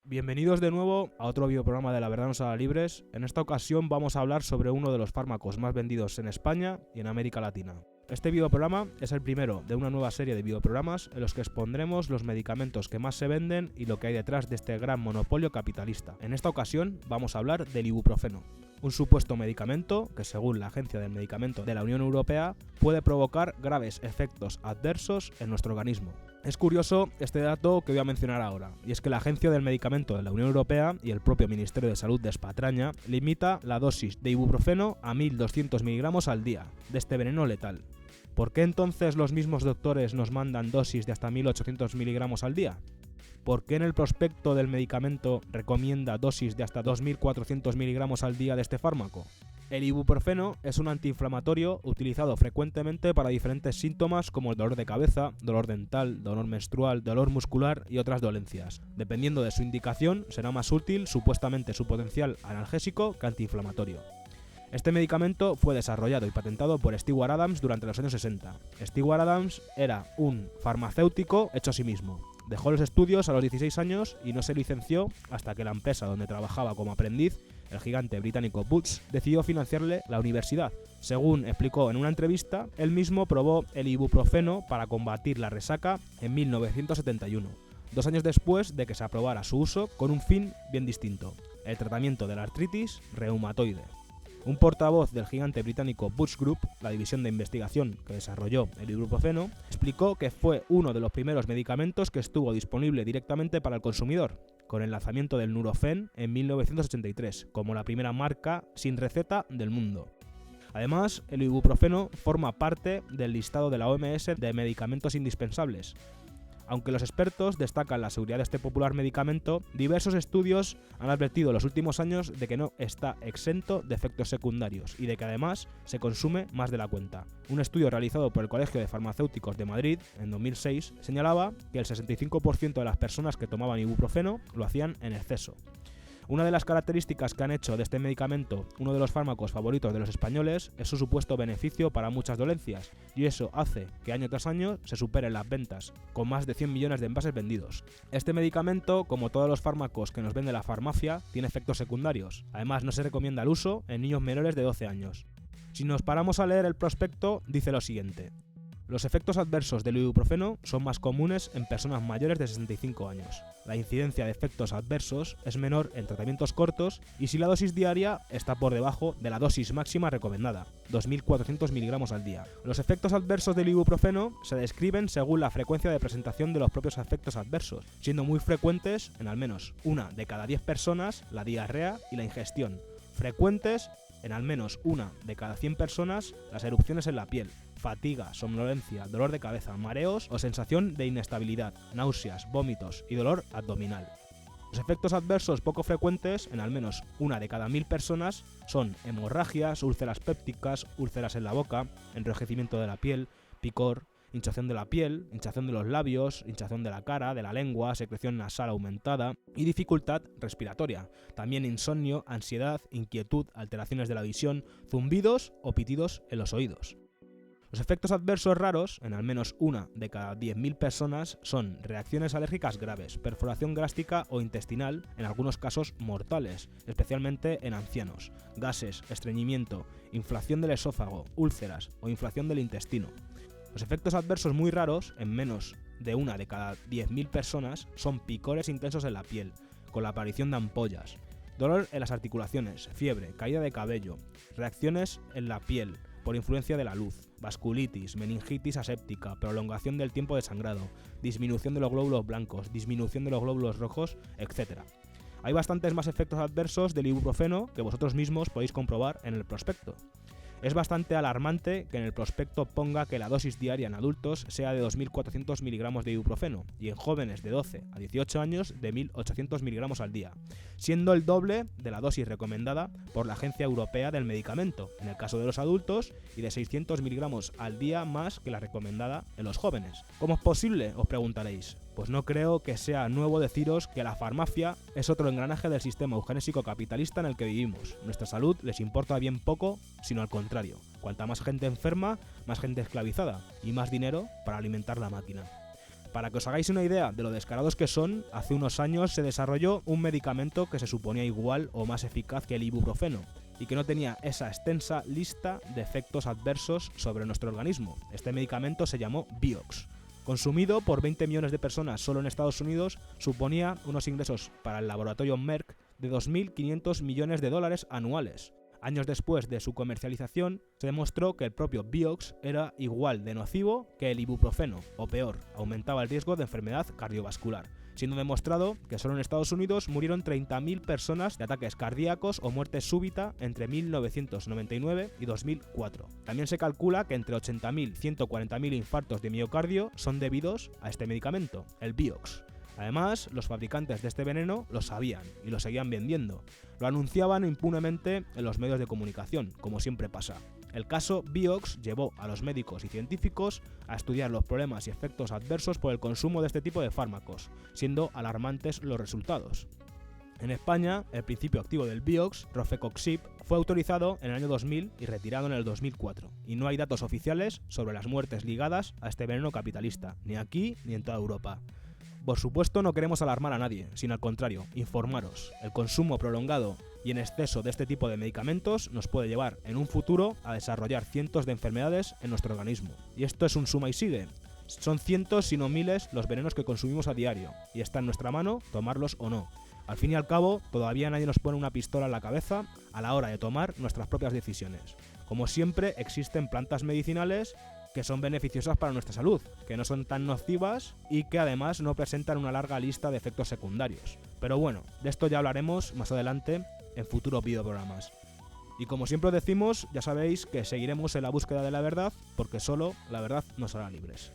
Bienvenidos de nuevo a otro videoprograma de La Verdad Nos Hará Libres. En esta ocasión vamos a hablar sobre uno de los fármacos más vendidos en España y en América Latina. Este videoprograma es el primero de una nueva serie de videoprogramas en los que expondremos los medicamentos que más se venden y lo que hay detrás de este gran monopolio capitalista. En esta ocasión vamos a hablar del ibuprofeno, un supuesto medicamento que, según la Agencia del Medicamento de la Unión Europea, puede provocar graves efectos adversos en nuestro organismo. Es curioso este dato que voy a mencionar ahora, y es que la Agencia del Medicamento de la Unión Europea y el propio Ministerio de Salud de España limita la dosis de ibuprofeno a 1200 miligramos al día de este veneno letal. ¿Por qué entonces los mismos doctores nos mandan dosis de hasta 1800 miligramos al día? ¿Por qué en el prospecto del medicamento recomienda dosis de hasta 2400 miligramos al día de este fármaco? El ibuprofeno es un antiinflamatorio utilizado frecuentemente para diferentes síntomas como el dolor de cabeza, dolor dental, dolor menstrual, dolor muscular y otras dolencias. Dependiendo de su indicación, será más útil supuestamente su potencial analgésico que antiinflamatorio. Este medicamento fue desarrollado y patentado por Stewart Adams durante los años 60. Stewart Adams era un farmacéutico hecho a sí mismo. Dejó los estudios a los 16 años y no se licenció hasta que la empresa donde trabajaba como aprendiz, el gigante británico Boots, decidió financiarle la universidad. Según explicó en una entrevista, él mismo probó el ibuprofeno para combatir la resaca en 1971, 2 años después de que se aprobara su uso con un fin bien distinto: el tratamiento de la artritis reumatoide. Un portavoz del gigante británico Boots Group, la división de investigación que desarrolló el ibuprofeno, explicó que fue uno de los primeros medicamentos que estuvo disponible directamente para el consumidor, con el lanzamiento del Nurofen en 1983, como la primera marca sin receta del mundo. Además, el ibuprofeno forma parte del listado de la OMS de medicamentos indispensables. Aunque los expertos destacan la seguridad de este popular medicamento, diversos estudios han advertido en los últimos años de que no está exento de efectos secundarios y de que además se consume más de la cuenta. Un estudio realizado por el Colegio de Farmacéuticos de Madrid en 2006 señalaba que el 65% de las personas que tomaban ibuprofeno lo hacían en exceso. Una de las características que han hecho de este medicamento uno de los fármacos favoritos de los españoles es su supuesto beneficio para muchas dolencias, y eso hace que año tras año se superen las ventas, con más de 100 millones de envases vendidos. Este medicamento, como todos los fármacos que nos vende la farmacia, tiene efectos secundarios. Además, no se recomienda el uso en niños menores de 12 años. Si nos paramos a leer el prospecto, dice lo siguiente: los efectos adversos del ibuprofeno son más comunes en personas mayores de 65 años. La incidencia de efectos adversos es menor en tratamientos cortos y si la dosis diaria está por debajo de la dosis máxima recomendada, 2400 miligramos al día. Los efectos adversos del ibuprofeno se describen según la frecuencia de presentación de los propios efectos adversos, siendo muy frecuentes en al menos 1 de cada 10 personas la diarrea y la ingestión. Frecuentes en al menos 1 de cada 100 personas las erupciones en la piel, fatiga, somnolencia, dolor de cabeza, mareos o sensación de inestabilidad, náuseas, vómitos y dolor abdominal. Los efectos adversos poco frecuentes en al menos 1 de cada 1000 personas son hemorragias, úlceras pépticas, úlceras en la boca, enrojecimiento de la piel, picor, hinchazón de la piel, hinchazón de los labios, hinchazón de la cara, de la lengua, secreción nasal aumentada y dificultad respiratoria. También insomnio, ansiedad, inquietud, alteraciones de la visión, zumbidos o pitidos en los oídos. Los efectos adversos raros, en al menos 1 de cada 10.000 personas, son reacciones alérgicas graves, perforación gástrica o intestinal, en algunos casos mortales, especialmente en ancianos, gases, estreñimiento, inflación del esófago, úlceras o inflación del intestino. Los efectos adversos muy raros, en menos de 1 de cada 10.000 personas, son picores intensos en la piel, con la aparición de ampollas, dolor en las articulaciones, fiebre, caída de cabello, reacciones en la piel por influencia de la luz, vasculitis, meningitis aséptica, prolongación del tiempo de sangrado, disminución de los glóbulos blancos, disminución de los glóbulos rojos, etc. Hay bastantes más efectos adversos del ibuprofeno que vosotros mismos podéis comprobar en el prospecto. Es bastante alarmante que en el prospecto ponga que la dosis diaria en adultos sea de 2400 miligramos de ibuprofeno y en jóvenes de 12 a 18 años de 1800 miligramos al día, siendo el doble de la dosis recomendada por la Agencia Europea del Medicamento en el caso de los adultos y de 600 miligramos al día más que la recomendada en los jóvenes. ¿Cómo es posible?, os preguntaréis. Pues no creo que sea nuevo deciros que la farmacia es otro engranaje del sistema eugenésico capitalista en el que vivimos. Nuestra salud les importa bien poco, sino al contrario. Cuanta más gente enferma, más gente esclavizada y más dinero para alimentar la máquina. Para que os hagáis una idea de lo descarados que son, hace unos años se desarrolló un medicamento que se suponía igual o más eficaz que el ibuprofeno y que no tenía esa extensa lista de efectos adversos sobre nuestro organismo. Este medicamento se llamó Vioxx. Consumido por 20 millones de personas solo en Estados Unidos, suponía unos ingresos para el laboratorio Merck de 2.500 millones de dólares anuales. Años después de su comercialización, se demostró que el propio Vioxx era igual de nocivo que el ibuprofeno, o peor, aumentaba el riesgo de enfermedad cardiovascular, siendo demostrado que solo en Estados Unidos murieron 30.000 personas de ataques cardíacos o muerte súbita entre 1999 y 2004. También se calcula que entre 80.000 y 140.000 infartos de miocardio son debidos a este medicamento, el Vioxx. Además, los fabricantes de este veneno lo sabían y lo seguían vendiendo. Lo anunciaban impunemente en los medios de comunicación, como siempre pasa. El caso Vioxx llevó a los médicos y científicos a estudiar los problemas y efectos adversos por el consumo de este tipo de fármacos, siendo alarmantes los resultados. En España, el principio activo del Vioxx, Rofecoxib, fue autorizado en el año 2000 y retirado en el 2004, y no hay datos oficiales sobre las muertes ligadas a este veneno capitalista, ni aquí ni en toda Europa. Por supuesto, no queremos alarmar a nadie, sino al contrario, informaros. El consumo prolongado y en exceso de este tipo de medicamentos nos puede llevar en un futuro a desarrollar cientos de enfermedades en nuestro organismo. Y esto es un suma y sigue. Son cientos, si no miles, los venenos que consumimos a diario, y está en nuestra mano tomarlos o no. Al fin y al cabo, todavía nadie nos pone una pistola en la cabeza a la hora de tomar nuestras propias decisiones. Como siempre, existen plantas medicinales que son beneficiosas para nuestra salud, que no son tan nocivas y que además no presentan una larga lista de efectos secundarios. Pero bueno, de esto ya hablaremos más adelante en futuros videoprogramas. Y como siempre os decimos, ya sabéis que seguiremos en la búsqueda de la verdad, porque solo la verdad nos hará libres.